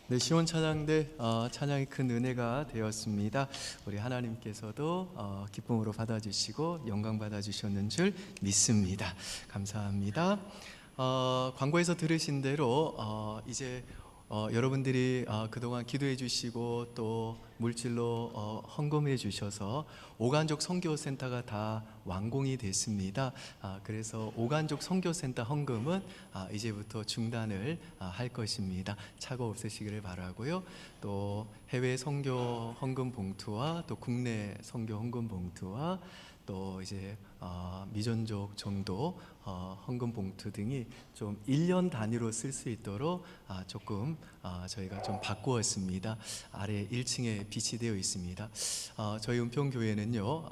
네, 시온 찬양대 찬양이 큰 은혜가 되었습니다. 우리 하나님께서도 기쁨으로 받아주시고 영광 받아주셨는 줄 믿습니다. 감사합니다. 광고에서 들으신 대로 이제 여러분들이 그동안 기도해 주시고 또 물질로 헌금해 주셔서 오간족 선교센터가 다 완공이 됐습니다. 그래서 오간족 선교센터 헌금은 이제부터 중단을 할 것입니다. 착오 없으시기를 바라고요. 또 해외 선교 헌금 봉투와 또 국내 선교 헌금 봉투와 또 이제 미전족 정도 헌금 봉투 등이 좀 1년 단위로 쓸 수 있도록 조금 저희가 좀 바꾸었습니다. 아래 1층에 비치되어 있습니다. 저희 은평교회는요,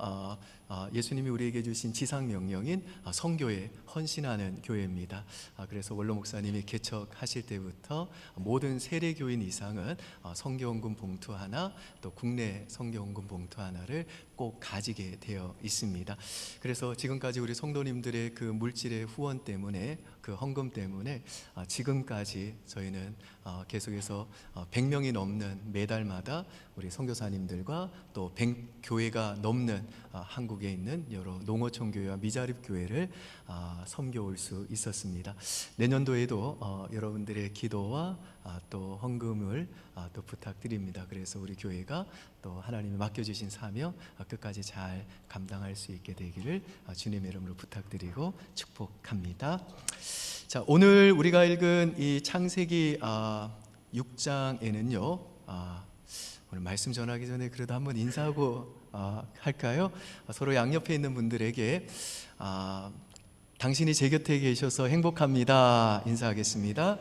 예수님이 우리에게 주신 지상 명령인 선교에 헌신하는 교회입니다. 그래서 원로 목사님이 개척하실 때부터 모든 세례교인 이상은 선교헌금 봉투 하나, 또 국내 선교헌금 봉투 하나를 꼭 가지게 되어 있습니다. 그래서 지금까지 우리 성도님들의 그 물질의 후원 때문에, 그 헌금 때문에 지금까지 저희는 계속해서 100명이 넘는 매달마다 우리 선교사님들과 또 100교회가 넘는 한국에 있는 여러 농어촌 교회와 미자립 교회를 섬겨올 수 있었습니다. 내년도에도 여러분들의 기도와 또 헌금을 또 부탁드립니다. 그래서 우리 교회가 또 하나님이 맡겨주신 사명 끝까지 잘 감당할 수 있게 되기를 주님의 이름으로 부탁드리고 축복합니다. 자, 오늘 우리가 읽은 이 창세기 6장에는요, 오늘 말씀 전하기 전에 그래도 한번 인사하고 할까요? 서로 양옆에 있는 분들에게 당신이 제 곁에 계셔서 행복합니다 인사하겠습니다.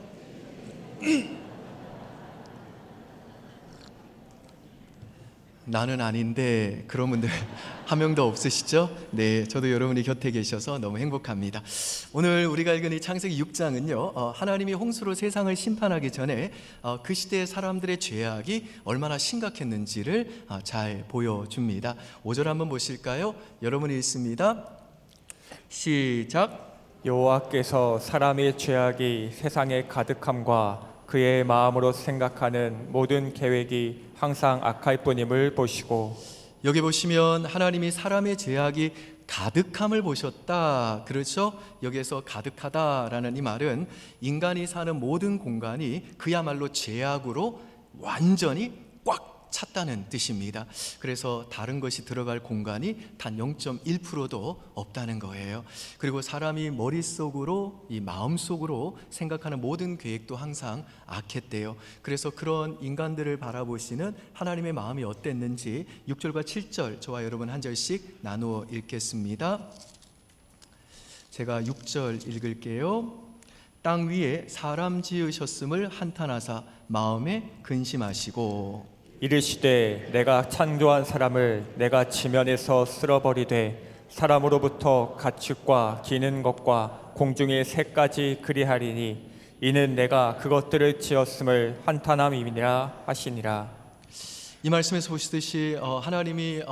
나는 아닌데 그런 분들 한 명도 없으시죠? 네, 저도 여러분이 곁에 계셔서 너무 행복합니다. 오늘 우리가 읽은 이 창세기 6장은요, 하나님이 홍수로 세상을 심판하기 전에 그 시대의 사람들의 죄악이 얼마나 심각했는지를 잘 보여줍니다. 5절 한번 보실까요? 여러분이 읽습니다. 시작. 여호와께서 사람의 죄악이 세상에 가득함과 그의 마음으로 생각하는 모든 계획이 항상 악할 뿐임을 보시고. 여기 보시면 하나님이 사람의 죄악이 가득함을 보셨다. 그렇죠? 여기에서 가득하다라는 이 말은 인간이 사는 모든 공간이 그야말로 죄악으로 완전히 꽉 찼다는 뜻입니다. 그래서 다른 것이 들어갈 공간이 단 0.1%도 없다는 거예요. 그리고 사람이 머릿속으로, 이 마음속으로 생각하는 모든 계획도 항상 악했대요. 그래서 그런 인간들을 바라보시는 하나님의 마음이 어땠는지 6절과 7절 저와 여러분 한 절씩 나누어 읽겠습니다. 제가 6절 읽을게요. 땅 위에 사람 지으셨음을 한탄하사 마음에 근심하시고 이르시되 내가 창조한 사람을 내가 지면에서 쓸어버리되 사람으로부터 가축과 기는 것과 공중의 새까지 그리하리니 이는 내가 그것들을 지었음을 한탄함이니라 하시니라. 이 말씀에서 보시듯이 하나님이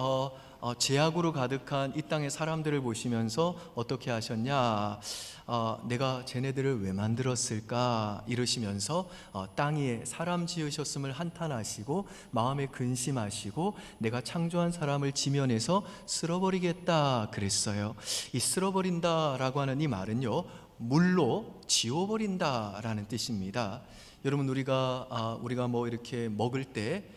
죄악으로 가득한 이 땅의 사람들을 보시면서 어떻게 하셨냐, 내가 쟤네들을 왜 만들었을까 이러시면서 땅 위에 사람 지으셨음을 한탄하시고 마음에 근심하시고 내가 창조한 사람을 지면에서 쓸어버리겠다 그랬어요. 이 쓸어버린다라고 하는 이 말은요, 물로 지워버린다라는 뜻입니다. 여러분, 우리가 뭐 이렇게 먹을 때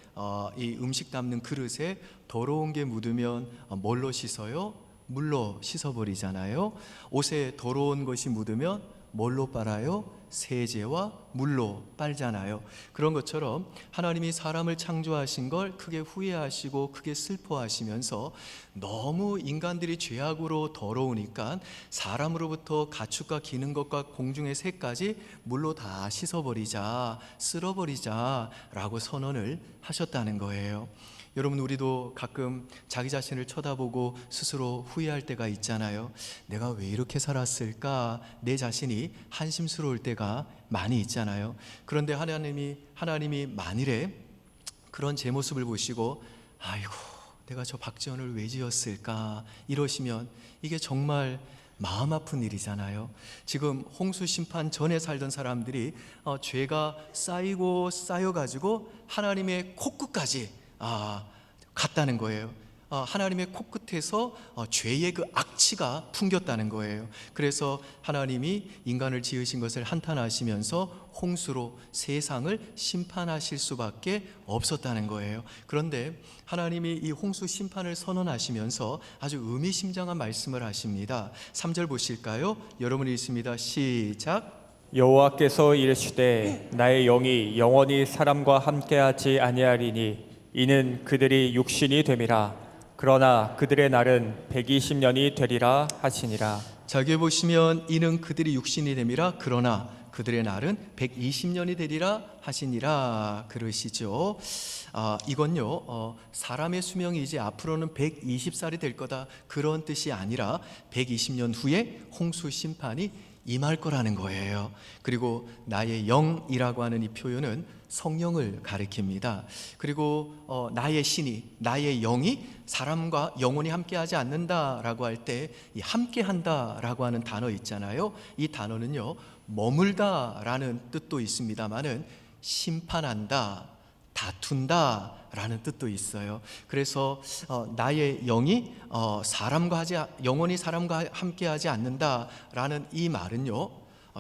이 음식 담는 그릇에 더러운 게 묻으면 뭘로 씻어요? 물로 씻어버리잖아요. 옷에 더러운 것이 묻으면 뭘로 빨아요? 세제와 물로 빨잖아요. 그런 것처럼 하나님이 사람을 창조하신 걸 크게 후회하시고 크게 슬퍼하시면서 너무 인간들이 죄악으로 더러우니까 사람으로부터 가축과 기는 것과 공중의 새까지 물로 다 씻어버리자, 쓸어버리자 라고 선언을 하셨다는 거예요. 여러분, 우리도 가끔 자기 자신을 쳐다보고 스스로 후회할 때가 있잖아요. 내가 왜 이렇게 살았을까? 내 자신이 한심스러울 때가 많이 있잖아요. 그런데 하나님이 만일에 그런 제 모습을 보시고 아이고, 내가 저 박지원을 왜 지었을까? 이러시면 이게 정말 마음 아픈 일이잖아요. 지금 홍수 심판 전에 살던 사람들이 죄가 쌓이고 쌓여가지고 하나님의 코끝까지 갔다는 거예요. 하나님의 코끝에서 죄의 그 악취가 풍겼다는 거예요. 그래서 하나님이 인간을 지으신 것을 한탄하시면서 홍수로 세상을 심판하실 수밖에 없었다는 거예요. 그런데 하나님이 이 홍수 심판을 선언하시면서 아주 의미심장한 말씀을 하십니다. 3절 보실까요? 여러분이 있습니다. 시작. 여호와께서 이르시되 나의 영이 영원히 사람과 함께하지 아니하리니 이는 그들이 육신이 됨이라. 그러나 그들의 날은 120년이 되리라 하시니라. 자, 여기 보시면 이는 그들이 육신이 됨이라. 그러나 그들의 날은 120년이 되리라 하시니라 그러시죠. 이건요 사람의 수명이 이제 앞으로는 120살이 될 거다, 그런 뜻이 아니라 120년 후에 홍수 심판이 임할 거라는 거예요. 그리고 나의 영이라고 하는 이 표현은 성령을 가리킵니다. 그리고 나의 신이, 나의 영이 사람과 영원히 함께하지 않는다라고 할 때 이 함께한다라고 하는 단어 있잖아요. 이 단어는요 머물다라는 뜻도 있습니다만은 심판한다, 다툰다 라는 뜻도 있어요. 그래서 나의 영이 영원히 사람과 함께하지 않는다라는 이 말은요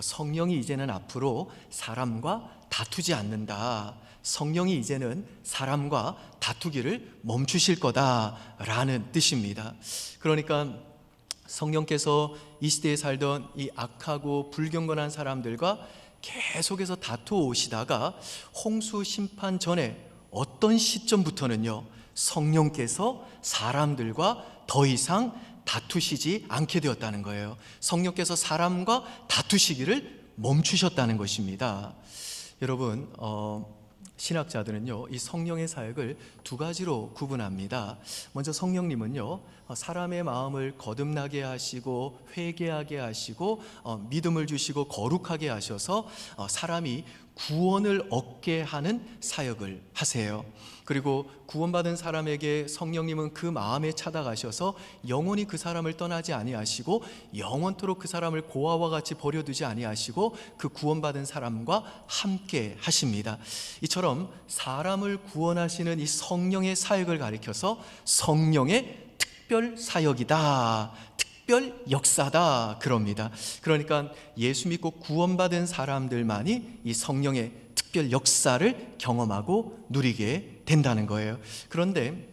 성령이 이제는 앞으로 사람과 다투지 않는다, 성령이 이제는 사람과 다투기를 멈추실 거다라는 뜻입니다. 그러니까 성령께서 이 시대에 살던 이 악하고 불경건한 사람들과 계속해서 다투어 오시다가 홍수 심판 전에 어떤 시점부터는요 성령께서 사람들과 더 이상 다투시지 않게 되었다는 거예요. 성령께서 사람과 다투시기를 멈추셨다는 것입니다. 여러분 신학자들은요 이 성령의 사역을 두 가지로 구분합니다. 먼저 성령님은요 사람의 마음을 거듭나게 하시고 회개하게 하시고 믿음을 주시고 거룩하게 하셔서 사람이 구원을 얻게 하는 사역을 하세요. 그리고 구원받은 사람에게 성령님은 그 마음에 찾아가셔서 영원히 그 사람을 떠나지 아니하시고 영원토록 그 사람을 고아와 같이 버려두지 아니하시고 그 구원받은 사람과 함께 하십니다. 이처럼 사람을 구원하시는 이 성령의 사역을 가리켜서 성령의 특별 사역이다, 특별 역사다 그럽니다. 그러니까 예수 믿고 구원받은 사람들만이 이 성령의 특별 역사를 경험하고 누리게 된다는 거예요. 그런데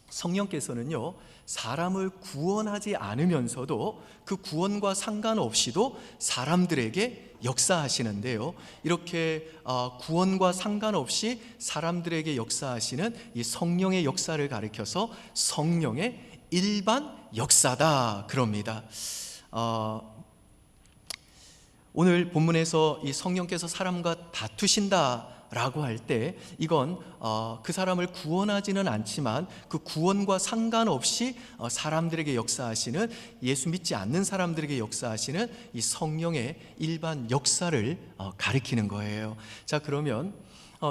성령께서는요 사람을 구원하지 않으면서도 그 구원과 상관없이도 사람들에게 역사하시는데요, 이렇게 구원과 상관없이 사람들에게 역사하시는 이 성령의 역사를 가리켜서 성령의 일반 역사다 그럽니다. 오늘 본문에서 이 성령께서 사람과 다투신다라고 할 때 이건 그 사람을 구원하지는 않지만 그 구원과 상관없이 사람들에게 역사하시는, 예수 믿지 않는 사람들에게 역사하시는 이 성령의 일반 역사를 가리키는 거예요. 자, 그러면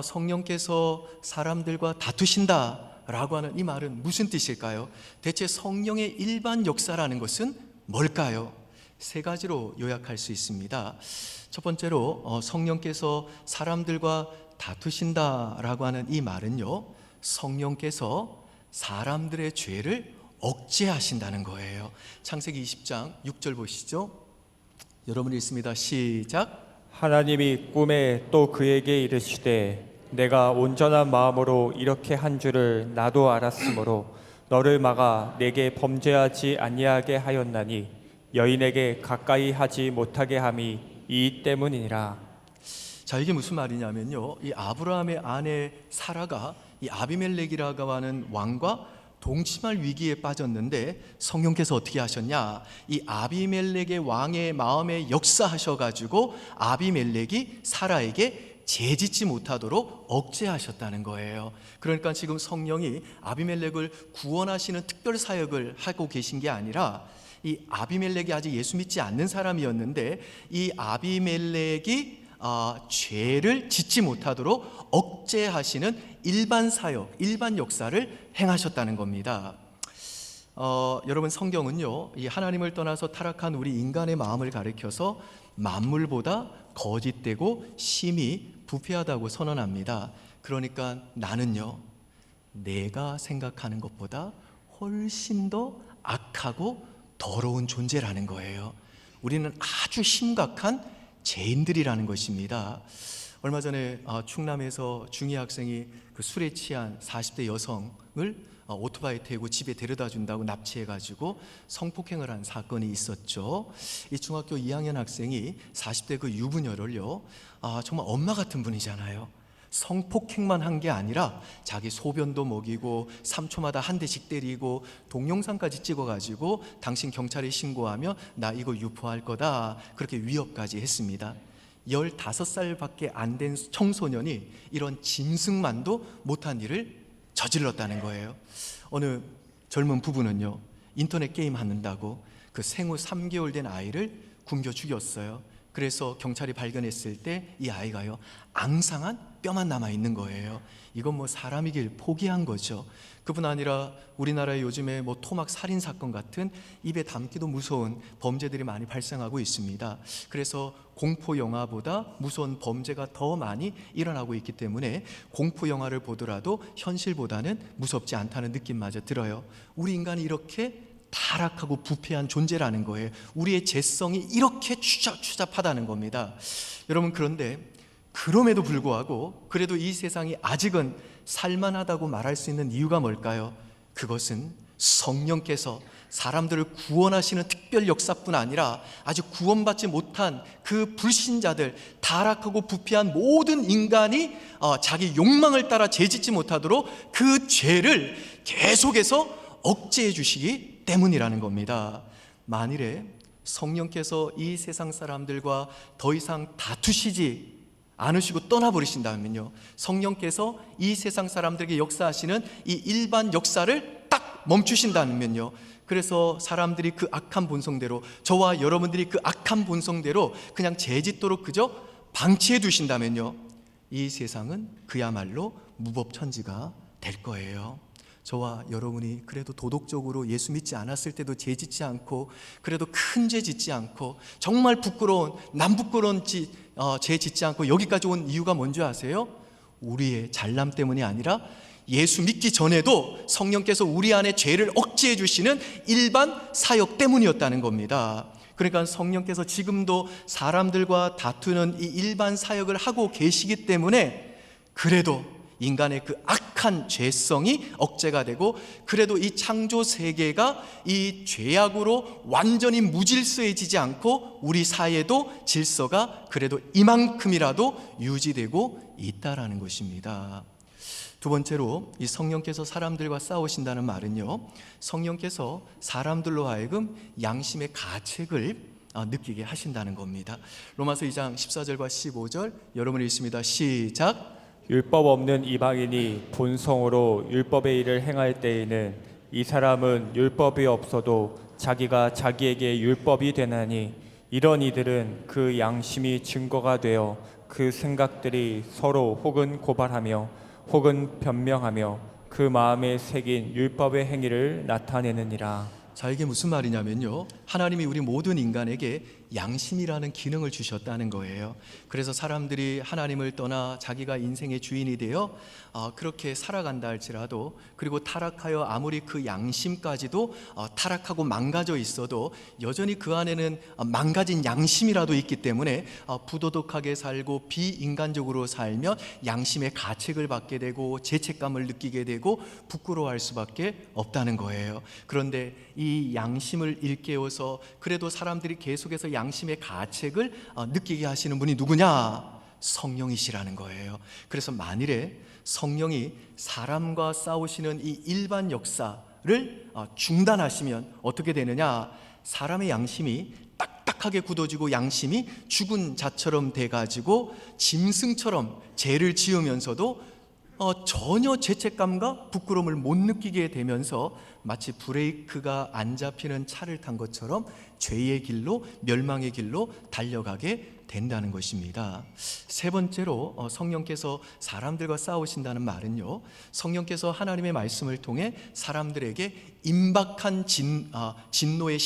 성령께서 사람들과 다투신다 라고 하는 이 말은 무슨 뜻일까요? 대체 성령의 일반 역사라는 것은 뭘까요? 세 가지로 요약할 수 있습니다. 첫 번째로 성령께서 사람들과 다투신다라고 하는 이 말은요, 성령께서 사람들의 죄를 억제하신다는 거예요. 창세기 20장 6절 보시죠. 여러분 읽습니다. 시작. 하나님이 꿈에 또 그에게 이르시되 내가 온전한 마음으로 이렇게 한 줄을 나도 알았으므로 너를 막아 내게 범죄하지 아니하게 하였나니 여인에게 가까이 하지 못하게 함이 이 때문이니라. 자, 이게 무슨 말이냐면요, 이 아브라함의 아내 사라가 이 아비멜렉이라고 하는 왕과 동침할 위기에 빠졌는데 성령께서 어떻게 하셨냐, 이 아비멜렉의 왕의 마음에 역사하셔가지고 아비멜렉이 사라에게 죄짓지 못하도록 억제하셨다는 거예요. 그러니까 지금 성령이 아비멜렉을 구원하시는 특별 사역을 하고 계신 게 아니라, 이 아비멜렉이 아직 예수 믿지 않는 사람이었는데 이 아비멜렉이 죄를 짓지 못하도록 억제하시는 일반 사역, 일반 역사를 행하셨다는 겁니다. 여러분 성경은요, 이 하나님을 떠나서 타락한 우리 인간의 마음을 가리켜서 만물보다 거짓되고 심히 부패하다고 선언합니다. 그러니까 나는요, 내가 생각하는 것보다 훨씬 더 악하고 더러운 존재라는 거예요. 우리는 아주 심각한 죄인들이라는 것입니다. 얼마 전에 충남에서 중이 학생이 그 술에 취한 40대 여성을 오토바이 태우고 집에 데려다 준다고 납치해가지고 성폭행을 한 사건이 있었죠. 이 중학교 2학년 학생이 40대 그 유부녀를요, 정말 엄마 같은 분이잖아요. 성폭행만 한 게 아니라 자기 소변도 먹이고 3초마다 한 대씩 때리고 동영상까지 찍어가지고 당신 경찰에 신고하며 나 이거 유포할 거다, 그렇게 위협까지 했습니다. 15살밖에 안 된 청소년이 이런 짐승만도 못한 일을 저질렀다는 거예요. 어느 젊은 부부는요, 인터넷 게임 한다고 그 생후 3개월 된 아이를 굶겨 죽였어요. 그래서 경찰이 발견했을 때 이 아이가요, 앙상한 뼈만 남아 있는 거예요. 이건 뭐 사람이길 포기한 거죠. 그뿐 아니라 우리나라에 요즘에 뭐 토막 살인 사건 같은 입에 담기도 무서운 범죄들이 많이 발생하고 있습니다. 그래서 공포 영화보다 무서운 범죄가 더 많이 일어나고 있기 때문에 공포 영화를 보더라도 현실보다는 무섭지 않다는 느낌마저 들어요. 우리 인간이 이렇게 타락하고 부패한 존재라는 거예요. 우리의 죄성이 이렇게 추잡하다는 겁니다. 여러분, 그런데 그럼에도 불구하고 그래도 이 세상이 아직은 살만하다고 말할 수 있는 이유가 뭘까요? 그것은 성령께서 사람들을 구원하시는 특별 역사뿐 아니라 아직 구원받지 못한 그 불신자들, 타락하고 부패한 모든 인간이 자기 욕망을 따라 죄짓지 못하도록 그 죄를 계속해서 억제해 주시기 때문이라는 겁니다. 만일에 성령께서 이 세상 사람들과 더 이상 다투시지 않으시고 떠나버리신다면요, 성령께서 이 세상 사람들에게 역사하시는 이 일반 역사를 딱 멈추신다면요, 그래서 사람들이 그 악한 본성대로, 저와 여러분들이 그 악한 본성대로 그냥 죄짓도록 그저 방치해 두신다면요, 이 세상은 그야말로 무법천지가 될 거예요. 저와 여러분이 그래도 도덕적으로 예수 믿지 않았을 때도 죄 짓지 않고, 그래도 큰 죄 짓지 않고, 정말 부끄러운 남 부끄러운 죄 짓지 않고 여기까지 온 이유가 뭔지 아세요? 우리의 잘남 때문이 아니라 예수 믿기 전에도 성령께서 우리 안에 죄를 억제해 주시는 일반 사역 때문이었다는 겁니다. 그러니까 성령께서 지금도 사람들과 다투는 이 일반 사역을 하고 계시기 때문에 그래도 인간의 그 악한 죄성이 억제가 되고, 그래도 이 창조 세계가 이 죄악으로 완전히 무질서해지지 않고 우리 사회도 질서가 그래도 이만큼이라도 유지되고 있다라는 것입니다. 두 번째로, 이 성령께서 사람들과 싸우신다는 말은요, 성령께서 사람들로 하여금 양심의 가책을 느끼게 하신다는 겁니다. 로마서 2장 14절과 15절 여러분이 읽습니다. 시작. 율법 없는 이방인이 본성으로 율법의 일을 행할 때에는 이 사람은 율법이 없어도 자기가 자기에게 율법이 되나니, 이런 이들은 그 양심이 증거가 되어 그 생각들이 서로 혹은 고발하며 혹은 변명하며 그 마음에 새긴 율법의 행위를 나타내느니라. 자, 이게 무슨 말이냐면요, 하나님이 우리 모든 인간에게 양심이라는 기능을 주셨다는 거예요. 그래서 사람들이 하나님을 떠나 자기가 인생의 주인이 되어 그렇게 살아간다 할지라도, 그리고 타락하여 아무리 그 양심까지도 타락하고 망가져 있어도 여전히 그 안에는 망가진 양심이라도 있기 때문에 부도덕하게 살고 비인간적으로 살면 양심의 가책을 받게 되고 죄책감을 느끼게 되고 부끄러워할 수밖에 없다는 거예요. 그런데 이 양심을 일깨워서 그래도 사람들이 계속해서 양심의 가책을 느끼게 하시는 분이 누구냐? 성령이시라는 거예요. 그래서 만일에 성령이 사람과 싸우시는 이 일반 역사를 중단하시면 어떻게 되느냐? 사람의 양심이 딱딱하게 굳어지고 양심이 죽은 자처럼 돼가지고 짐승처럼 죄를 지으면서도 전혀 죄책감과 부끄러움을 못 느끼게 되면서 마치 브레이크가 안 잡히는 차를 탄 것처럼 죄의 길로, 멸망의 길로 달려가게 된다는 것입니다. 세 번째로 성령께서 사람들과 싸우신다는 말은요, 성령께서 하나님의 말씀을 통해 사람들에게 임박한 진노의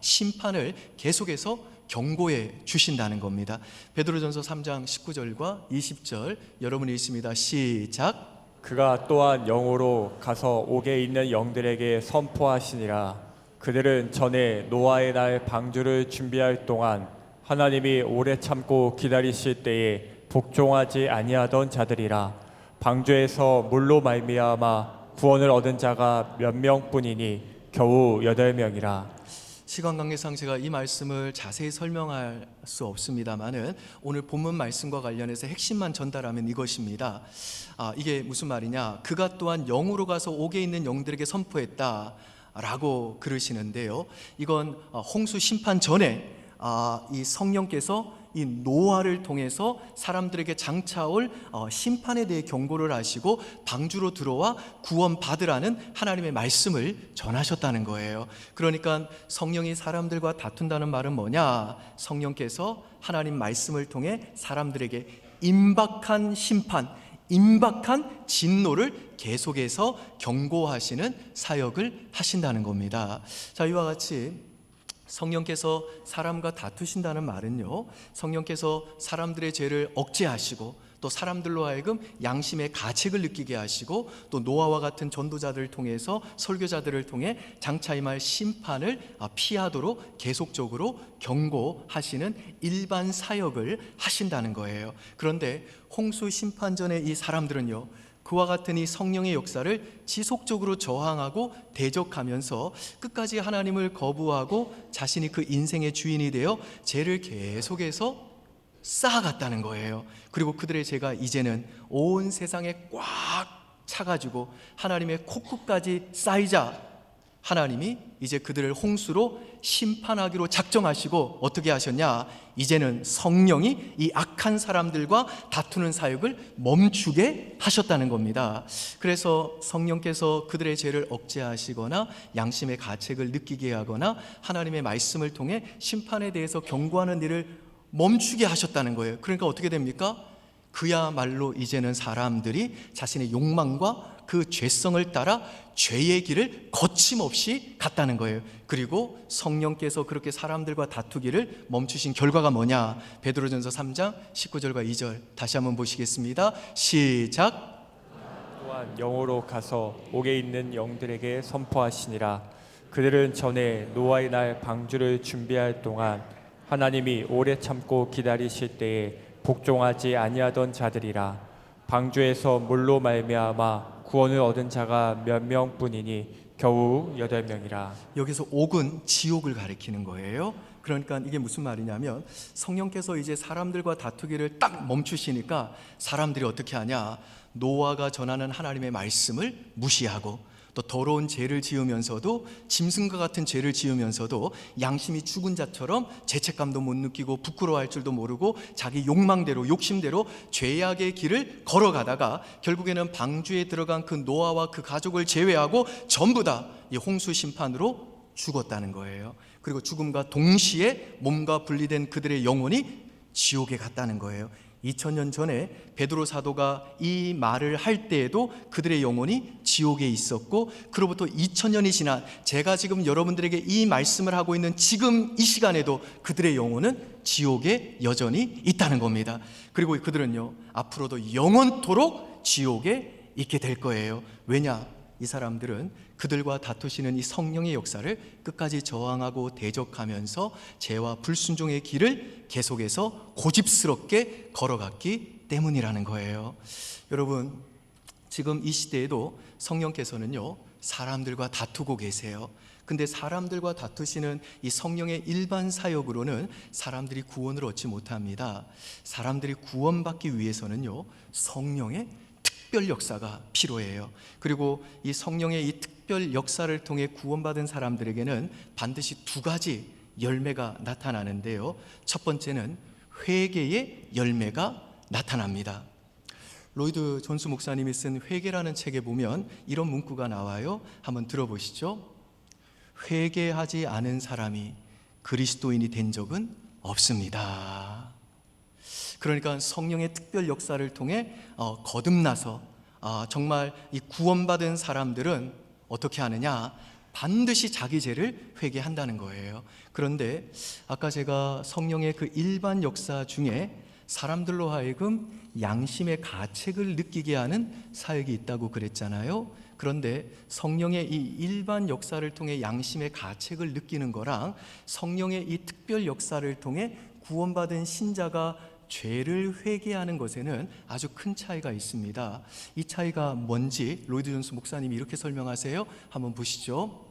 심판을 계속해서 경고해 주신다는 겁니다. 베드로전서 3장 19절과 20절 여러분이 있습니다. 시작. 그가 또한 영으로 가서 옥에 있는 영들에게 선포하시니라. 그들은 전에 노아의 날 방주를 준비할 동안 하나님이 오래 참고 기다리실 때에 복종하지 아니하던 자들이라. 방주에서 물로 말미암아 구원을 얻은 자가 몇 명뿐이니 겨우 8명이라. 시간 관계상 제가 이 말씀을 자세히 설명할 수 없습니다만은 오늘 본문 말씀과 관련해서 핵심만 전달하면 이것입니다. 이게 무슨 말이냐? 그가 또한 영으로 가서 옥에 있는 영들에게 선포했다 라고 그러시는데요, 이건 홍수 심판 전에 이 성령께서 이 노아를 통해서 사람들에게 장차올 심판에 대해 경고를 하시고 방주로 들어와 구원 받으라는 하나님의 말씀을 전하셨다는 거예요. 그러니까 성령이 사람들과 다툰다는 말은 뭐냐? 성령께서 하나님 말씀을 통해 사람들에게 임박한 심판, 임박한 진노를 계속해서 경고하시는 사역을 하신다는 겁니다. 자, 이와 같이 성령께서 사람과 다투신다는 말은요, 성령께서 사람들의 죄를 억제하시고 또 사람들로 하여금 양심의 가책을 느끼게 하시고 또 노아와 같은 전도자들을 통해서, 설교자들을 통해 장차 임할 심판을 피하도록 계속적으로 경고하시는 일반 사역을 하신다는 거예요. 그런데 홍수 심판 전에 이 사람들은요, 그와 같은 이 성령의 역사를 지속적으로 저항하고 대적하면서 끝까지 하나님을 거부하고 자신이 그 인생의 주인이 되어 죄를 계속해서 쌓아갔다는 거예요. 그리고 그들의 죄가 이제는 온 세상에 꽉 차가지고 하나님의 코끝까지 쌓이자 하나님이 이제 그들을 홍수로 심판하기로 작정하시고 어떻게 하셨냐? 이제는 성령이 이 악한 사람들과 다투는 사역을 멈추게 하셨다는 겁니다. 그래서 성령께서 그들의 죄를 억제하시거나 양심의 가책을 느끼게 하거나 하나님의 말씀을 통해 심판에 대해서 경고하는 일을 멈추게 하셨다는 거예요. 그러니까 어떻게 됩니까? 그야말로 이제는 사람들이 자신의 욕망과 그 죄성을 따라 죄의 길을 거침없이 갔다는 거예요. 그리고 성령께서 그렇게 사람들과 다투기를 멈추신 결과가 뭐냐? 베드로전서 3장 19절과 2절 다시 한번 보시겠습니다. 시작. 또한 영으로 가서 옥에 있는 영들에게 선포하시니라. 그들은 전에 노아의 날 방주를 준비할 동안 하나님이 오래 참고 기다리실 때에 복종하지 아니하던 자들이라. 방주에서 물로 말미암아 구원을 얻은 자가 몇 명뿐이니 겨우 8명이라. 여기서 옥은 지옥을 가리키는 거예요. 그러니까 이게 무슨 말이냐면 성령께서 이제 사람들과 다투기를 딱 멈추시니까 사람들이 어떻게 하냐? 노아가 전하는 하나님의 말씀을 무시하고 또 더러운 죄를 지으면서도, 짐승과 같은 죄를 지으면서도 양심이 죽은 자처럼 죄책감도 못 느끼고 부끄러워할 줄도 모르고 자기 욕망대로, 욕심대로 죄악의 길을 걸어가다가 결국에는 방주에 들어간 그 노아와 그 가족을 제외하고 전부 다 이 홍수 심판으로 죽었다는 거예요. 그리고 죽음과 동시에 몸과 분리된 그들의 영혼이 지옥에 갔다는 거예요. 2000년 전에 베드로 사도가 이 말을 할 때에도 그들의 영혼이 지옥에 있었고, 그로부터 2000년이 지난 제가 지금 여러분들에게 이 말씀을 하고 있는 지금 이 시간에도 그들의 영혼은 지옥에 여전히 있다는 겁니다. 그리고 그들은요, 앞으로도 영원토록 지옥에 있게 될 거예요. 왜냐? 이 사람들은 그들과 다투시는 이 성령의 역사를 끝까지 저항하고 대적하면서 죄와 불순종의 길을 계속해서 고집스럽게 걸어갔기 때문이라는 거예요. 여러분, 지금 이 시대에도 성령께서는요, 사람들과 다투고 계세요. 근데 사람들과 다투시는 이 성령의 일반 사역으로는 사람들이 구원을 얻지 못합니다. 사람들이 구원받기 위해서는요, 성령의 특별 역사가 필요해요. 그리고 이 성령의 이 특별 역사를 통해 구원받은 사람들에게는 반드시 두 가지 열매가 나타나는데요. 첫 번째는 회개의 열매가 나타납니다. 로이드 존스 목사님이 쓴 회개라는 책에 보면 이런 문구가 나와요. 한번 들어보시죠. 회개하지 않은 사람이 그리스도인이 된 적은 없습니다. 그러니까 성령의 특별 역사를 통해 거듭나서 정말 이 구원받은 사람들은 어떻게 하느냐? 반드시 자기 죄를 회개한다는 거예요. 그런데 아까 제가 성령의 그 일반 역사 중에 사람들로 하여금 양심의 가책을 느끼게 하는 사역이 있다고 그랬잖아요. 그런데 성령의 이 일반 역사를 통해 양심의 가책을 느끼는 거랑 성령의 이 특별 역사를 통해 구원받은 신자가 죄를 회개하는 것에는 아주 큰 차이가 있습니다. 이 차이가 뭔지 로이드 존스 목사님이 이렇게 설명하세요. 한번 보시죠.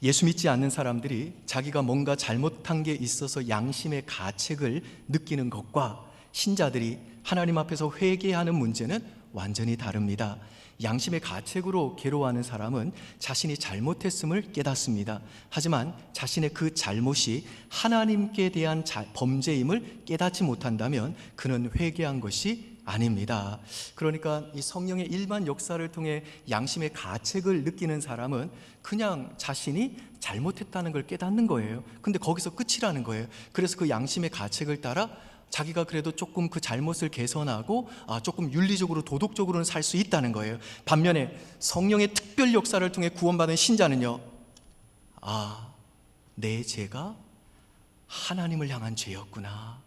예수 믿지 않는 사람들이 자기가 뭔가 잘못한 게 있어서 양심의 가책을 느끼는 것과 신자들이 하나님 앞에서 회개하는 문제는 완전히 다릅니다. 양심의 가책으로 괴로워하는 사람은 자신이 잘못했음을 깨닫습니다. 하지만 자신의 그 잘못이 하나님께 대한 범죄임을 깨닫지 못한다면 그는 회개한 것이 아닙니다. 그러니까 이 성령의 일반 역사를 통해 양심의 가책을 느끼는 사람은 그냥 자신이 잘못했다는 걸 깨닫는 거예요. 근데 거기서 끝이라는 거예요. 그래서 그 양심의 가책을 따라 자기가 그래도 조금 그 잘못을 개선하고 조금 윤리적으로 도덕적으로는 살 수 있다는 거예요. 반면에 성령의 특별 역사를 통해 구원받은 신자는요, 내 죄가 하나님을 향한 죄였구나.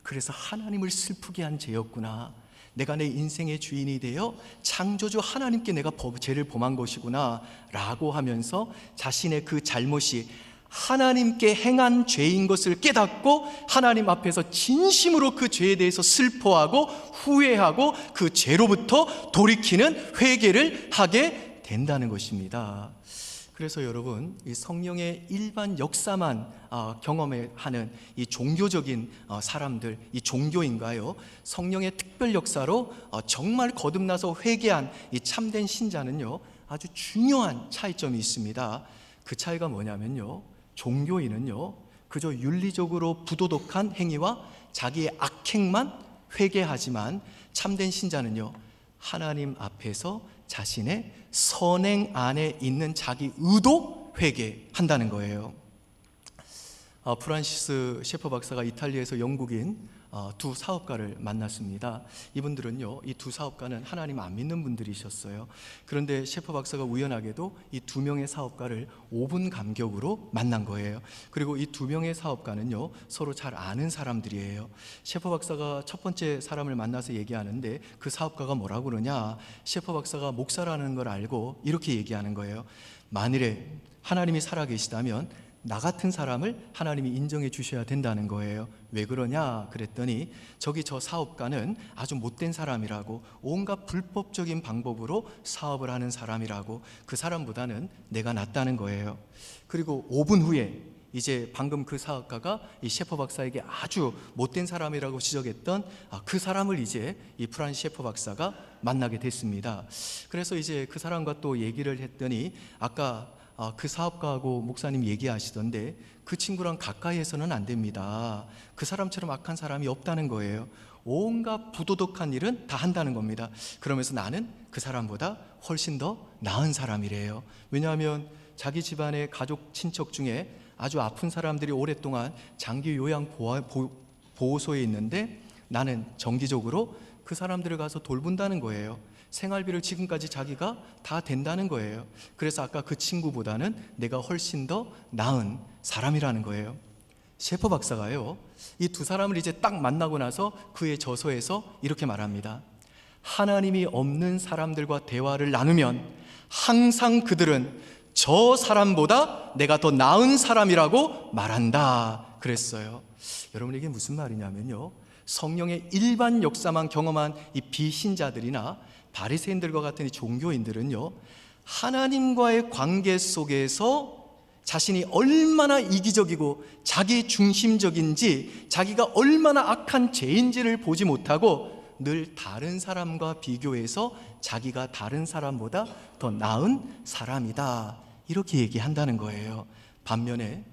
그래서 하나님을 슬프게 한 죄였구나. 내가 내 인생의 주인이 되어 창조주 하나님께 내가 죄를 범한 것이구나 라고 하면서 자신의 그 잘못이 하나님께 행한 죄인 것을 깨닫고 하나님 앞에서 진심으로 그 죄에 대해서 슬퍼하고 후회하고 그 죄로부터 돌이키는 회개를 하게 된다는 것입니다. 그래서 여러분, 이 성령의 일반 역사만 경험하는 이 종교적인 사람들, 이 종교인가요? 성령의 특별 역사로 정말 거듭나서 회개한 이 참된 신자는요, 아주 중요한 차이점이 있습니다. 그 차이가 뭐냐면요, 종교인은요, 그저 윤리적으로 부도덕한 행위와 자기의 악행만 회개하지만 참된 신자는요, 하나님 앞에서 자신의 선행 안에 있는 자기 의도 회개한다는 거예요. 프란시스 셰퍼 박사가 이탈리아에서 영국인 두 사업가를 만났습니다. 이분들은요, 이 두 사업가는 하나님 안 믿는 분들이셨어요. 그런데 셰퍼 박사가 우연하게도 이 두 명의 사업가를 5분 간격으로 만난 거예요. 그리고 이 두 명의 사업가는요, 서로 잘 아는 사람들이에요. 셰퍼 박사가 첫 번째 사람을 만나서 얘기하는데 그 사업가가 뭐라고 그러냐, 셰퍼 박사가 목사라는 걸 알고 이렇게 얘기하는 거예요. 만일에 하나님이 살아계시다면 나 같은 사람을 하나님이 인정해 주셔야 된다는 거예요. 왜 그러냐 그랬더니 저기 저 사업가는 아주 못된 사람이라고, 온갖 불법적인 방법으로 사업을 하는 사람이라고, 그 사람보다는 내가 낫다는 거예요. 그리고 5분 후에 이제 방금 그 사업가가 이 셰퍼 박사에게 아주 못된 사람이라고 지적했던 그 사람을 이제 이 프란시스 셰퍼 박사가 만나게 됐습니다. 그래서 이제 그 사람과 또 얘기를 했더니 아까 그 사업가하고 목사님 얘기하시던데 그 친구랑 가까이에서는 안 됩니다. 그 사람처럼 악한 사람이 없다는 거예요. 온갖 부도덕한 일은 다 한다는 겁니다. 그러면서 나는 그 사람보다 훨씬 더 나은 사람이래요. 왜냐하면 자기 집안의 가족 친척 중에 아주 아픈 사람들이 오랫동안 장기 요양 보호소에 있는데 나는 정기적으로 그 사람들을 가서 돌본다는 거예요. 생활비를 지금까지 자기가 다 댄다는 거예요. 그래서 아까 그 친구보다는 내가 훨씬 더 나은 사람이라는 거예요. 셰퍼 박사가요, 이 두 사람을 이제 딱 만나고 나서 그의 저서에서 이렇게 말합니다. 하나님이 없는 사람들과 대화를 나누면 항상 그들은 저 사람보다 내가 더 나은 사람이라고 말한다 그랬어요. 여러분, 이게 무슨 말이냐면요, 성령의 일반 역사만 경험한 이 비신자들이나 바리새인들과 같은 이 종교인들은요, 하나님과의 관계 속에서 자신이 얼마나 이기적이고 자기 중심적인지, 자기가 얼마나 악한 죄인지를 보지 못하고 늘 다른 사람과 비교해서 자기가 다른 사람보다 더 나은 사람이다, 이렇게 얘기한다는 거예요. 반면에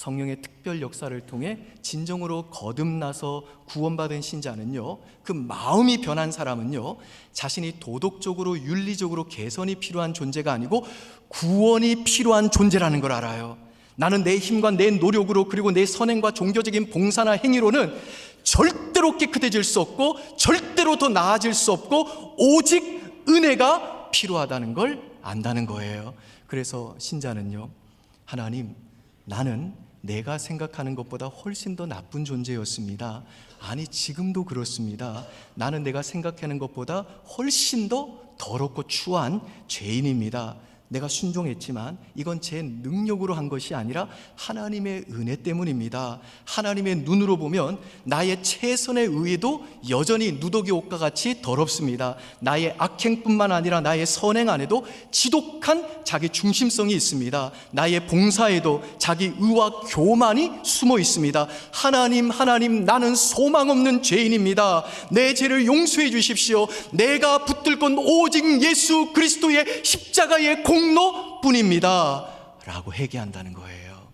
성령의 특별 역사를 통해 진정으로 거듭나서 구원받은 신자는요, 그 마음이 변한 사람은요, 자신이 도덕적으로 윤리적으로 개선이 필요한 존재가 아니고 구원이 필요한 존재라는 걸 알아요. 나는 내 힘과 내 노력으로 그리고 내 선행과 종교적인 봉사나 행위로는 절대로 깨끗해질 수 없고 절대로 더 나아질 수 없고 오직 은혜가 필요하다는 걸 안다는 거예요. 그래서 신자는요, 하나님, 나는 내가 생각하는 것보다 훨씬 더 나쁜 존재였습니다. 아니, 지금도 그렇습니다. 나는 내가 생각하는 것보다 훨씬 더 더럽고 추한 죄인입니다. 내가 순종했지만 이건 제 능력으로 한 것이 아니라 하나님의 은혜 때문입니다. 하나님의 눈으로 보면 나의 최선의 의도 여전히 누더기 옷과 같이 더럽습니다. 나의 악행뿐만 아니라 나의 선행 안에도 지독한 자기 중심성이 있습니다. 나의 봉사에도 자기 의와 교만이 숨어 있습니다. 하나님, 나는 소망 없는 죄인입니다. 내 죄를 용서해 주십시오. 내가 붙들 건 오직 예수 그리스도의 십자가의 공로뿐입니다 라고 회개한다는 거예요.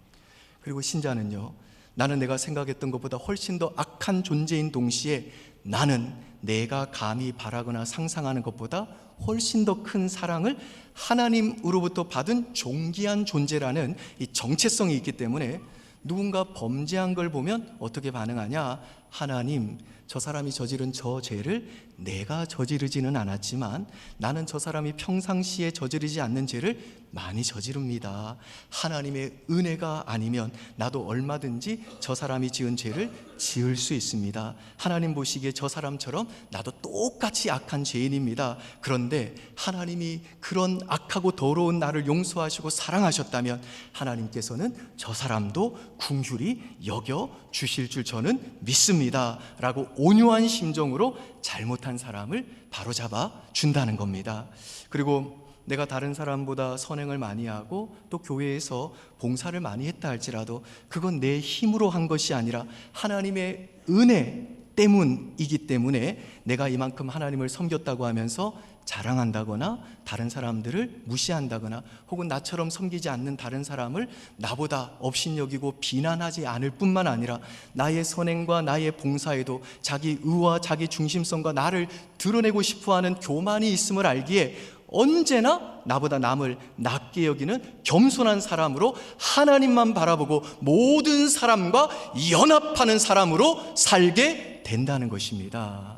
그리고 신자는요, 나는 내가 생각했던 것보다 훨씬 더 악한 존재인 동시에 나는 내가 감히 바라거나 상상하는 것보다 훨씬 더 큰 사랑을 하나님으로부터 받은 존귀한 존재라는 이 정체성이 있기 때문에 누군가 범죄한 걸 보면 어떻게 반응하냐? 하나님, 저 사람이 저지른 저 죄를 내가 저지르지는 않았지만 나는 저 사람이 평상시에 저지르지 않는 죄를 많이 저지릅니다. 하나님의 은혜가 아니면 나도 얼마든지 저 사람이 지은 죄를 지을 수 있습니다. 하나님 보시기에 저 사람처럼 나도 똑같이 악한 죄인입니다. 그런데 하나님이 그런 악하고 더러운 나를 용서하시고 사랑하셨다면 하나님께서는 저 사람도 긍휼히 여겨 주실 줄 저는 믿습니다 라고 온유한 심정으로 잘못한 사람을 바로잡아 준다는 겁니다. 그리고 내가 다른 사람보다 선행을 많이 하고 또 교회에서 봉사를 많이 했다 할지라도 그건 내 힘으로 한 것이 아니라 하나님의 은혜 때문이기 때문에 내가 이만큼 하나님을 섬겼다고 하면서 자랑한다거나 다른 사람들을 무시한다거나 혹은 나처럼 섬기지 않는 다른 사람을 나보다 업신여기고 비난하지 않을 뿐만 아니라 나의 선행과 나의 봉사에도 자기 의와 자기 중심성과 나를 드러내고 싶어하는 교만이 있음을 알기에 언제나 나보다 남을 낮게 여기는 겸손한 사람으로 하나님만 바라보고 모든 사람과 연합하는 사람으로 살게 된다는 것입니다.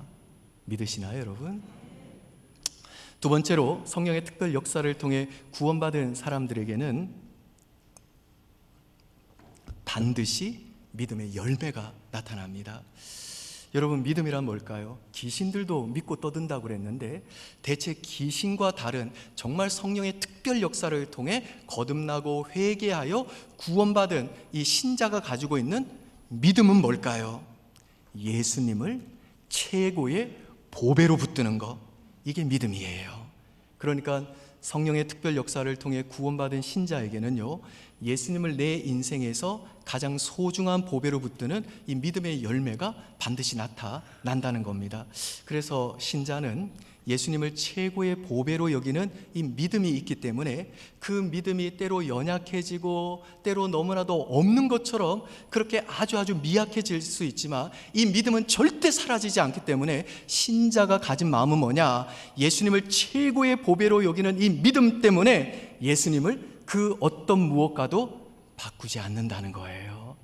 믿으시나요, 여러분? 두 번째로 성령의 특별 역사를 통해 구원받은 사람들에게는 반드시 믿음의 열매가 나타납니다. 여러분, 믿음이란 뭘까요? 귀신들도 믿고 떠든다고 그랬는데 대체 귀신과 다른 정말 성령의 특별 역사를 통해 거듭나고 회개하여 구원받은 이 신자가 가지고 있는 믿음은 뭘까요? 예수님을 최고의 보배로 붙드는 것, 이게 믿음이에요. 그러니까 성령의 특별 역사를 통해 구원받은 신자에게는요, 예수님을 내 인생에서 가장 소중한 보배로 붙드는 이 믿음의 열매가 반드시 나타난다는 겁니다. 그래서 신자는 예수님을 최고의 보배로 여기는 이 믿음이 있기 때문에 그 믿음이 때로 연약해지고 때로 너무나도 없는 것처럼 그렇게 아주 미약해질 수 있지만 이 믿음은 절대 사라지지 않기 때문에 신자가 가진 마음은 뭐냐? 예수님을 최고의 보배로 여기는 이 믿음 때문에 예수님을 그 어떤 무엇과도 바꾸지 않는다는 거예요.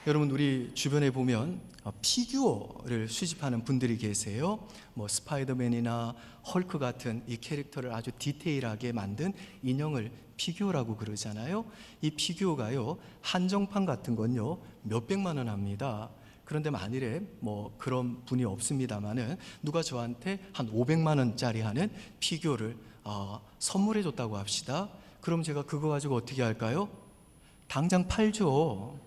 여러분, 우리 주변에 보면 피규어를 수집하는 분들이 계세요. 뭐 스파이더맨이나 헐크 같은 이 캐릭터를 아주 디테일하게 만든 인형을 피규어라고 그러잖아요. 이 피규어가요, 한정판 같은 건요 몇백만 원 합니다. 그런데 만일에 뭐 그런 분이 없습니다만은 누가 저한테 한 500만 원짜리 하는 피규어를 선물해 줬다고 합시다. 그럼 제가 그거 가지고 어떻게 할까요? 당장 팔죠.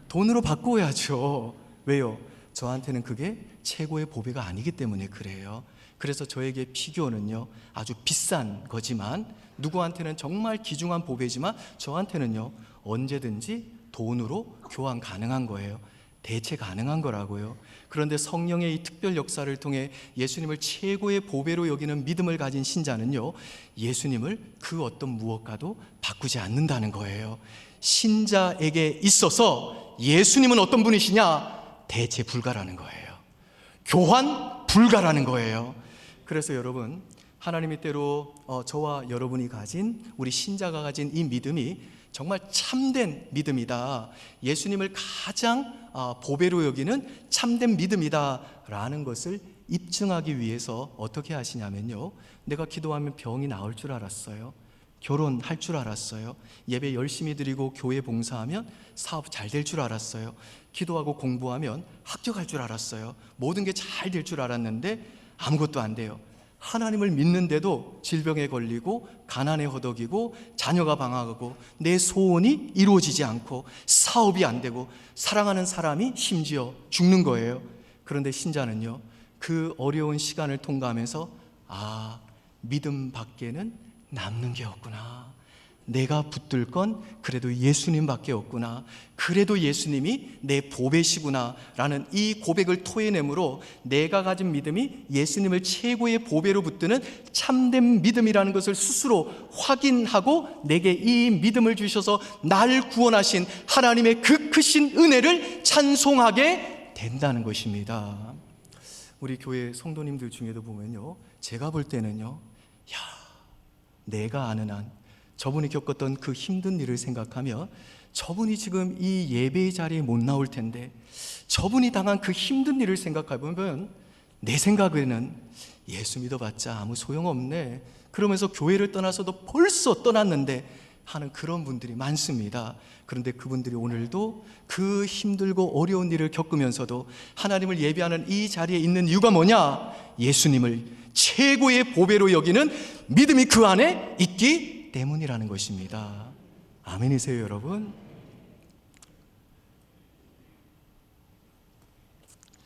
돈으로 바꿔야죠. 왜요? 저한테는 그게 최고의 보배가 아니기 때문에 그래요. 그래서 저에게 피규어는요 아주 비싼 거지만 누구한테는 정말 귀중한 보배지만 저한테는요 언제든지 돈으로 교환 가능한 거예요. 대체 가능한 거라고요. 그런데 성령의 이 특별 역사를 통해 예수님을 최고의 보배로 여기는 믿음을 가진 신자는요, 예수님을 그 어떤 무엇과도 바꾸지 않는다는 거예요. 신자에게 있어서 예수님은 어떤 분이시냐? 대체 불가라는 거예요. 교환 불가라는 거예요. 그래서 여러분, 하나님의 때로 저와 여러분이 가진, 우리 신자가 가진 이 믿음이 정말 참된 믿음이다, 예수님을 가장 보배로 여기는 참된 믿음이다 라는 것을 입증하기 위해서 어떻게 하시냐면요, 내가 기도하면 병이 나을 줄 알았어요. 결혼할 줄 알았어요. 예배 열심히 드리고 교회 봉사하면 사업 잘 될 줄 알았어요. 기도하고 공부하면 합격할 줄 알았어요. 모든 게 잘 될 줄 알았는데 아무것도 안 돼요. 하나님을 믿는데도 질병에 걸리고 가난에 허덕이고 자녀가 방황하고 내 소원이 이루어지지 않고 사업이 안 되고 사랑하는 사람이 심지어 죽는 거예요. 그런데 신자는요, 그 어려운 시간을 통과하면서 믿음 밖에는 남는 게 없구나. 내가 붙들 건 그래도 예수님밖에 없구나. 그래도 예수님이 내 보배시구나 라는 이 고백을 토해내므로 내가 가진 믿음이 예수님을 최고의 보배로 붙드는 참된 믿음이라는 것을 스스로 확인하고 내게 이 믿음을 주셔서 날 구원하신 하나님의 그 크신 은혜를 찬송하게 된다는 것입니다. 우리 교회 성도님들 중에도 보면요, 제가 볼 때는요, 내가 아는 한 저분이 겪었던 그 힘든 일을 생각하며 저분이 지금 이 예배의 자리에 못 나올 텐데 저분이 당한 그 힘든 일을 생각해보면 내 생각에는 예수 믿어봤자 아무 소용없네, 그러면서 교회를 떠나서도 벌써 떠났는데 하는 그런 분들이 많습니다. 그런데 그분들이 오늘도 그 힘들고 어려운 일을 겪으면서도 하나님을 예배하는 이 자리에 있는 이유가 뭐냐? 예수님을 최고의 보배로 여기는 믿음이 그 안에 있기 때문이라는 것입니다. 아멘이세요, 여러분?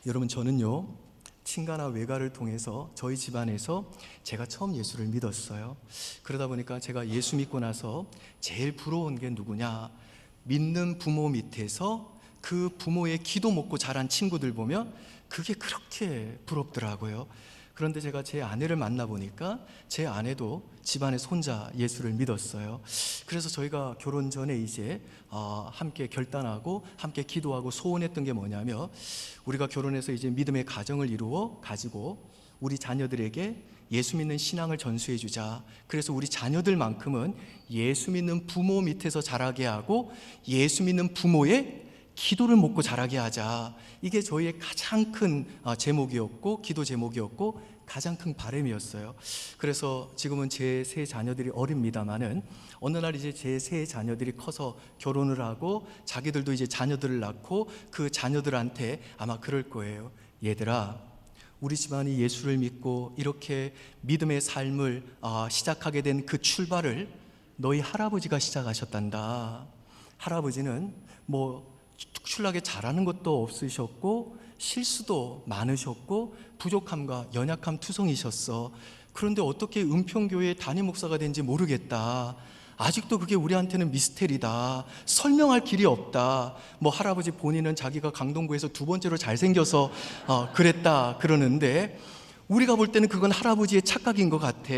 여러분, 저는요, 친가나 외가를 통해서 저희 집안에서 제가 처음 예수를 믿었어요. 그러다 보니까 제가 예수 믿고 나서 제일 부러운 게 누구냐? 믿는 부모 밑에서 그 부모의 기도 먹고 자란 친구들 보면 그게 그렇게 부럽더라고요. 그런데 제가 제 아내를 만나보니까 제 아내도 집안에서 혼자 예수를 믿었어요. 그래서 저희가 결혼 전에 이제 함께 결단하고 함께 기도하고 소원했던 게 뭐냐면, 우리가 결혼해서 이제 믿음의 가정을 이루어 가지고 우리 자녀들에게 예수 믿는 신앙을 전수해 주자. 그래서 우리 자녀들만큼은 예수 믿는 부모 밑에서 자라게 하고 예수 믿는 부모의 기도를 먹고 자라게 하자. 이게 저희의 가장 큰 제목이었고 기도 제목이었고 가장 큰 바람이었어요. 그래서 지금은 제 세 자녀들이 어립니다마는 어느 날 이제 제 세 자녀들이 커서 결혼을 하고 자기들도 이제 자녀들을 낳고 그 자녀들한테 아마 그럴 거예요. 얘들아, 우리 집안이 예수를 믿고 이렇게 믿음의 삶을 시작하게 된 그 출발을 너희 할아버지가 시작하셨단다. 할아버지는 뭐 특출나게 잘하는 것도 없으셨고 실수도 많으셨고 부족함과 연약함 투성이셨어. 그런데 어떻게 은평교회 담임 목사가 된지 모르겠다. 아직도 그게 우리한테는 미스테리다. 설명할 길이 없다. 뭐 할아버지 본인은 자기가 강동구에서 두 번째로 잘생겨서 그랬다 그러는데 우리가 볼 때는 그건 할아버지의 착각인 것 같아.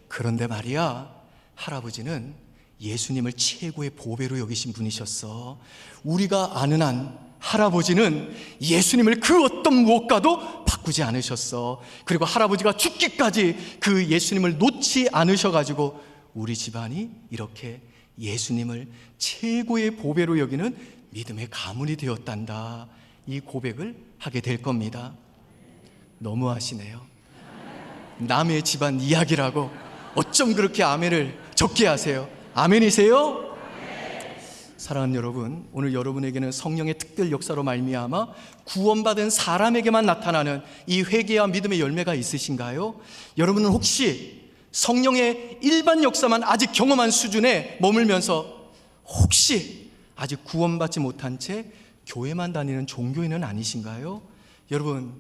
그런데 말이야, 할아버지는 예수님을 최고의 보배로 여기신 분이셨어. 우리가 아는 한 할아버지는 예수님을 그 어떤 무엇과도 바꾸지 않으셨어. 그리고 할아버지가 죽기까지 그 예수님을 놓지 않으셔가지고 우리 집안이 이렇게 예수님을 최고의 보배로 여기는 믿음의 가문이 되었단다. 이 고백을 하게 될 겁니다. 너무하시네요. 남의 집안 이야기라고 어쩜 그렇게 아멘을 적게 하세요? 아멘이세요? 사랑하는 여러분, 오늘 여러분에게는 성령의 특별 역사로 말미암아 구원받은 사람에게만 나타나는 이 회개와 믿음의 열매가 있으신가요? 여러분은 혹시 성령의 일반 역사만 아직 경험한 수준에 머물면서 혹시 아직 구원받지 못한 채 교회만 다니는 종교인은 아니신가요? 여러분,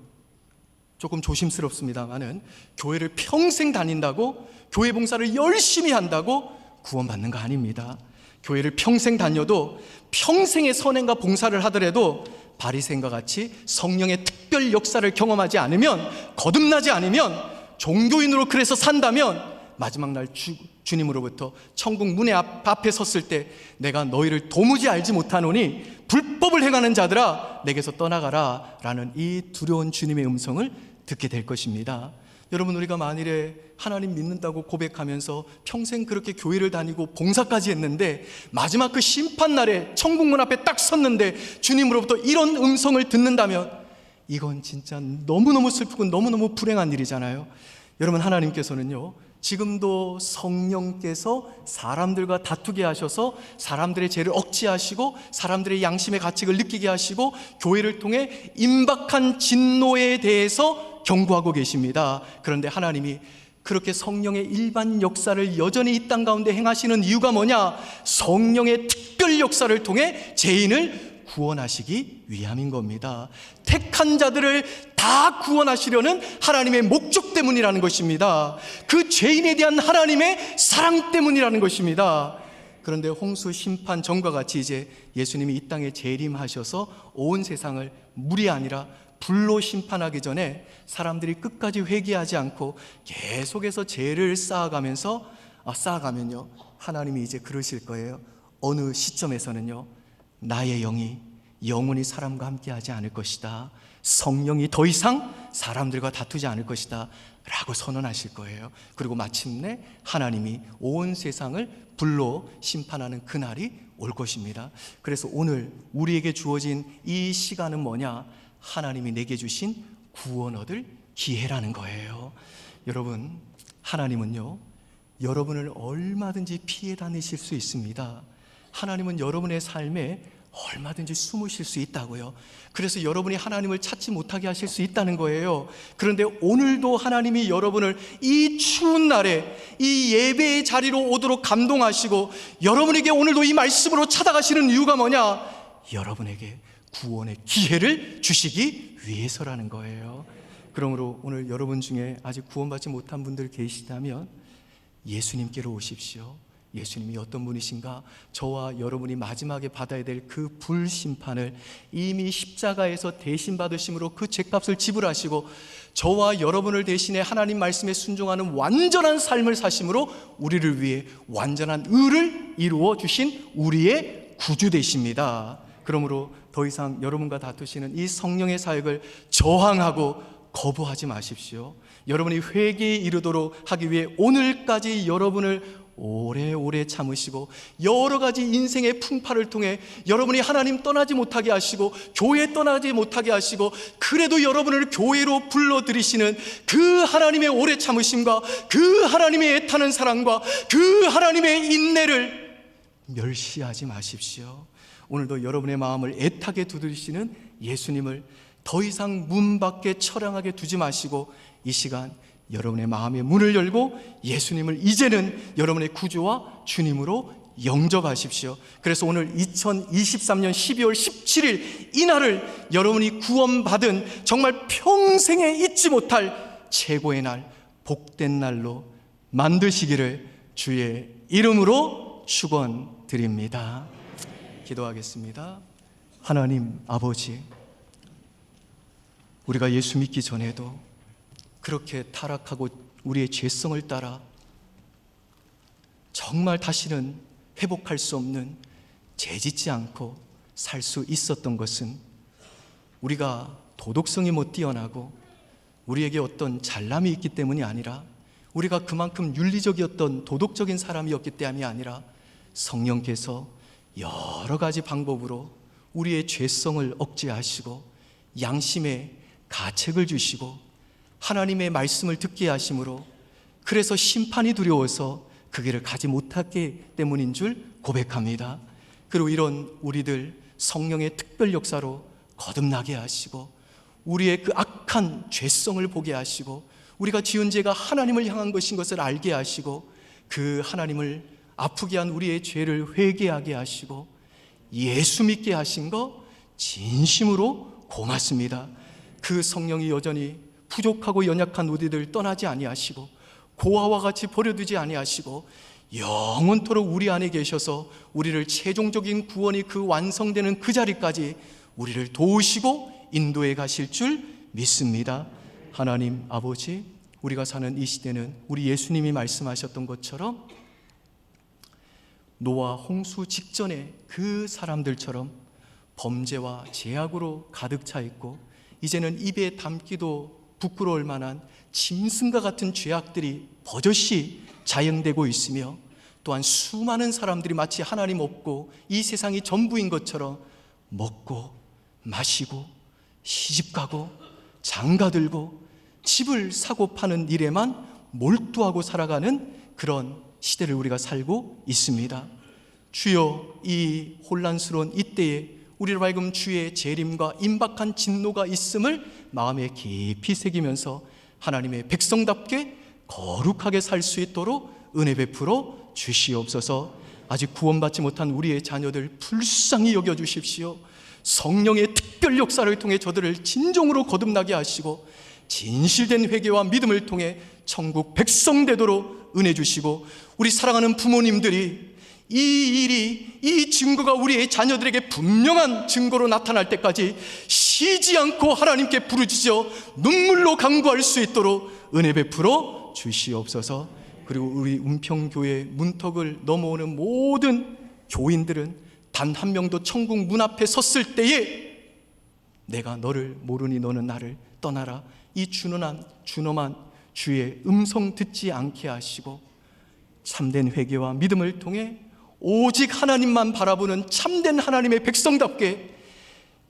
조금 조심스럽습니다만은 교회를 평생 다닌다고, 교회 봉사를 열심히 한다고 구원받는 거 아닙니다. 교회를 평생 다녀도 평생의 선행과 봉사를 하더라도 바리새인과 같이 성령의 특별 역사를 경험하지 않으면, 거듭나지 않으면, 종교인으로 그래서 산다면 마지막 날 주님으로부터 천국 문의 앞에 섰을 때 내가 너희를 도무지 알지 못하노니 불법을 행하는 자들아 내게서 떠나가라 라는 이 두려운 주님의 음성을 듣게 될 것입니다. 여러분, 우리가 만일에 하나님 믿는다고 고백하면서 평생 그렇게 교회를 다니고 봉사까지 했는데 마지막 그 심판날에 천국문 앞에 딱 섰는데 주님으로부터 이런 음성을 듣는다면 이건 진짜 너무너무 슬프고 너무너무 불행한 일이잖아요. 여러분, 하나님께서는요 지금도 성령께서 사람들과 다투게 하셔서 사람들의 죄를 억제하시고 사람들의 양심의 가책을 느끼게 하시고 교회를 통해 임박한 진노에 대해서 경고하고 계십니다. 그런데 하나님이 그렇게 성령의 일반 역사를 여전히 이 땅 가운데 행하시는 이유가 뭐냐? 성령의 특별 역사를 통해 죄인을 구원하시기 위함인 겁니다. 택한 자들을 다 구원하시려는 하나님의 목적 때문이라는 것입니다. 그 죄인에 대한 하나님의 사랑 때문이라는 것입니다. 그런데 홍수 심판 전과 같이 이제 예수님이 이 땅에 재림하셔서 온 세상을 물이 아니라 불로 심판하기 전에 사람들이 끝까지 회개하지 않고 계속해서 죄를 쌓아가면요 하나님이 이제 그러실 거예요. 어느 시점에서는요 나의 영이 영원히 사람과 함께하지 않을 것이다. 성령이 더 이상 사람들과 다투지 않을 것이다 라고 선언하실 거예요. 그리고 마침내 하나님이 온 세상을 불로 심판하는 그날이 올 것입니다. 그래서 오늘 우리에게 주어진 이 시간은 뭐냐? 하나님이 내게 주신 구원 얻을 기회라는 거예요. 여러분, 하나님은요 여러분을 얼마든지 피해 다니실 수 있습니다. 하나님은 여러분의 삶에 얼마든지 숨으실 수 있다고요. 그래서 여러분이 하나님을 찾지 못하게 하실 수 있다는 거예요. 그런데 오늘도 하나님이 여러분을 이 추운 날에 이 예배의 자리로 오도록 감동하시고 여러분에게 오늘도 이 말씀으로 찾아가시는 이유가 뭐냐? 여러분에게 구원의 기회를 주시기 위해서라는 거예요. 그러므로 오늘 여러분 중에 아직 구원받지 못한 분들 계시다면 예수님께로 오십시오. 예수님이 어떤 분이신가? 저와 여러분이 마지막에 받아야 될 그 불심판을 이미 십자가에서 대신 받으심으로 그 죄값을 지불하시고 저와 여러분을 대신해 하나님 말씀에 순종하는 완전한 삶을 사심으로 우리를 위해 완전한 의를 이루어 주신 우리의 구주 되십니다. 그러므로 더 이상 여러분과 다투시는 이 성령의 사역을 저항하고 거부하지 마십시오. 여러분이 회개에 이르도록 하기 위해 오늘까지 여러분을 오래오래 참으시고 여러 가지 인생의 풍파를 통해 여러분이 하나님 떠나지 못하게 하시고 교회 떠나지 못하게 하시고 그래도 여러분을 교회로 불러들이시는 그 하나님의 오래 참으심과 그 하나님의 애타는 사랑과 그 하나님의 인내를 멸시하지 마십시오. 오늘도 여러분의 마음을 애타게 두드리시는 예수님을 더 이상 문 밖에 처량하게 두지 마시고 이 시간 여러분의 마음의 문을 열고 예수님을 이제는 여러분의 구주와 주님으로 영접하십시오. 그래서 오늘 2023년 12월 17일 이 날을 여러분이 구원받은 정말 평생에 잊지 못할 최고의 날, 복된 날로 만드시기를 주의 이름으로 축원드립니다. 기도하겠습니다. 하나님 아버지, 우리가 예수 믿기 전에도 그렇게 타락하고 우리의 죄성을 따라 정말 다시는 회복할 수 없는 죄짓지 않고 살 수 있었던 것은 우리가 도덕성이 못 뛰어나고 우리에게 어떤 잘남이 있기 때문이 아니라 우리가 그만큼 윤리적이었던 도덕적인 사람이었기 때문이 아니라 성령께서 여러 가지 방법으로 우리의 죄성을 억제하시고 양심의 가책을 주시고 하나님의 말씀을 듣게 하심으로 그래서 심판이 두려워서 그 길을 가지 못했기 때문인 줄 고백합니다. 그리고 이런 우리들 성령의 특별 역사로 거듭나게 하시고 우리의 그 악한 죄성을 보게 하시고 우리가 지은 죄가 하나님을 향한 것인 것을 알게 하시고 그 하나님을 아프게 한 우리의 죄를 회개하게 하시고 예수 믿게 하신 거 진심으로 고맙습니다. 그 성령이 여전히 부족하고 연약한 우리들 떠나지 아니하시고 고아와 같이 버려두지 아니하시고 영원토록 우리 안에 계셔서 우리를 최종적인 구원이 그 완성되는 그 자리까지 우리를 도우시고 인도해 가실 줄 믿습니다. 하나님 아버지, 우리가 사는 이 시대는 우리 예수님이 말씀하셨던 것처럼 노아 홍수 직전에 그 사람들처럼 범죄와 죄악으로 가득 차 있고 이제는 입에 담기도 부끄러울 만한 짐승과 같은 죄악들이 버젓이 자행되고 있으며, 또한 수많은 사람들이 마치 하나님 없고 이 세상이 전부인 것처럼 먹고 마시고 시집가고 장가들고 집을 사고 파는 일에만 몰두하고 살아가는 그런 시대를 우리가 살고 있습니다. 주여, 이 혼란스러운 이때에 우리로 하여금 주의 재림과 임박한 진노가 있음을 마음에 깊이 새기면서 하나님의 백성답게 거룩하게 살 수 있도록 은혜 베풀어 주시옵소서. 아직 구원받지 못한 우리의 자녀들 불쌍히 여겨주십시오. 성령의 특별 역사를 통해 저들을 진정으로 거듭나게 하시고 진실된 회개와 믿음을 통해 천국 백성 되도록 은혜 주시고, 우리 사랑하는 부모님들이 이 증거가 우리의 자녀들에게 분명한 증거로 나타날 때까지 쉬지 않고 하나님께 부르짖어 눈물로 간구할 수 있도록 은혜 베풀어 주시옵소서. 그리고 우리 은평교회 문턱을 넘어오는 모든 교인들은 단 한 명도 천국 문 앞에 섰을 때에 내가 너를 모르니 너는 나를 떠나라, 이 준엄한 주의 음성 듣지 않게 하시고 참된 회개와 믿음을 통해 오직 하나님만 바라보는 참된 하나님의 백성답게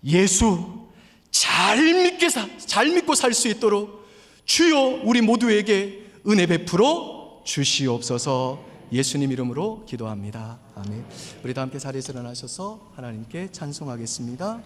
예수 잘 믿고 살 수 있도록 주여 우리 모두에게 은혜 베풀어 주시옵소서. 예수님 이름으로 기도합니다. 아멘. 우리 다 함께 자리에서 일어나셔서 하나님께 찬송하겠습니다.